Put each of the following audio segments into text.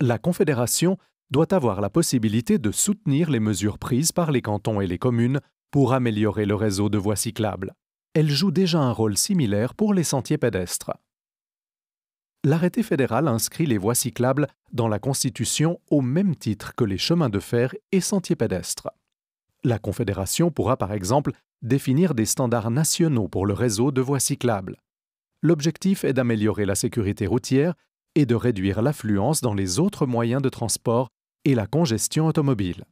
La Confédération doit avoir la possibilité de soutenir les mesures prises par les cantons et les communes pour améliorer le réseau de voies cyclables. Elle joue déjà un rôle similaire pour les sentiers pédestres. L'arrêté fédéral inscrit les voies cyclables dans la Constitution au même titre que les chemins de fer et sentiers pédestres. La Confédération pourra par exemple définir des standards nationaux pour le réseau de voies cyclables. L'objectif est d'améliorer la sécurité routière et de réduire l'affluence dans les autres moyens de transport et la congestion automobile.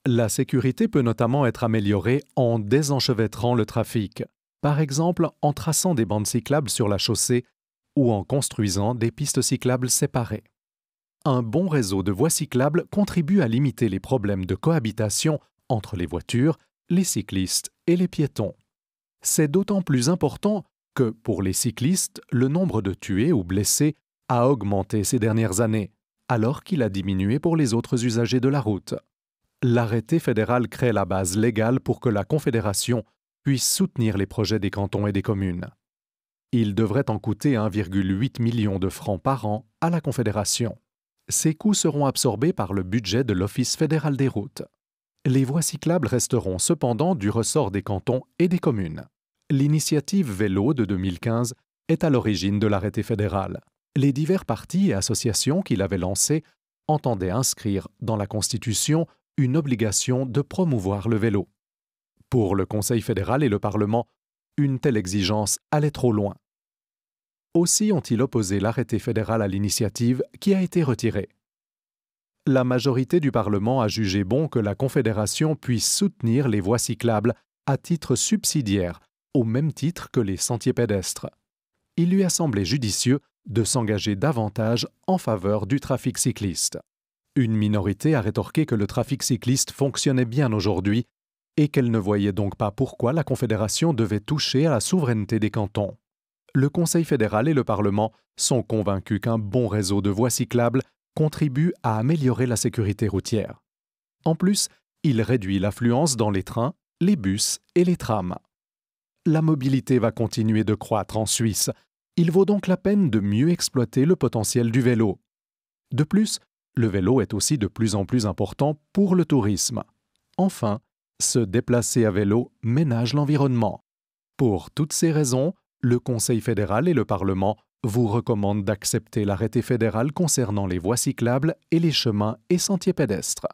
La sécurité peut notamment être améliorée en désenchevêtrant le trafic, par exemple en traçant des bandes cyclables sur la chaussée ou en construisant des pistes cyclables séparées. Un bon réseau de voies cyclables contribue à limiter les problèmes de cohabitation entre les voitures, les cyclistes et les piétons. C'est d'autant plus important que, pour les cyclistes, le nombre de tués ou blessés a augmenté ces dernières années, alors qu'il a diminué pour les autres usagers de la route. L'arrêté fédéral crée la base légale pour que la Confédération puisse soutenir les projets des cantons et des communes. Il devrait en coûter 1,8 million de francs par an à la Confédération. Ces coûts seront absorbés par le budget de l'Office fédéral des routes. Les voies cyclables resteront cependant du ressort des cantons et des communes. L'initiative Vélo de 2015 est à l'origine de l'arrêté fédéral. Les divers partis et associations qui l'avaient lancé entendaient inscrire dans la Constitution une obligation de promouvoir le vélo. Pour le Conseil fédéral et le Parlement, une telle exigence allait trop loin. Aussi ont-ils opposé l'arrêté fédéral à l'initiative qui a été retirée. La majorité du Parlement a jugé bon que la Confédération puisse soutenir les voies cyclables à titre subsidiaire, au même titre que les sentiers pédestres. Il lui a semblé judicieux de s'engager davantage en faveur du trafic cycliste. Une minorité a rétorqué que le trafic cycliste fonctionnait bien aujourd'hui et qu'elle ne voyait donc pas pourquoi la Confédération devait toucher à la souveraineté des cantons. Le Conseil fédéral et le Parlement sont convaincus qu'un bon réseau de voies cyclables contribue à améliorer la sécurité routière. En plus, il réduit l'affluence dans les trains, les bus et les trams. La mobilité va continuer de croître en Suisse. Il vaut donc la peine de mieux exploiter le potentiel du vélo. De plus, le vélo est aussi de plus en plus important pour le tourisme. Enfin, se déplacer à vélo ménage l'environnement. Pour toutes ces raisons, le Conseil fédéral et le Parlement vous recommandent d'accepter l'arrêté fédéral concernant les voies cyclables et les chemins et sentiers pédestres.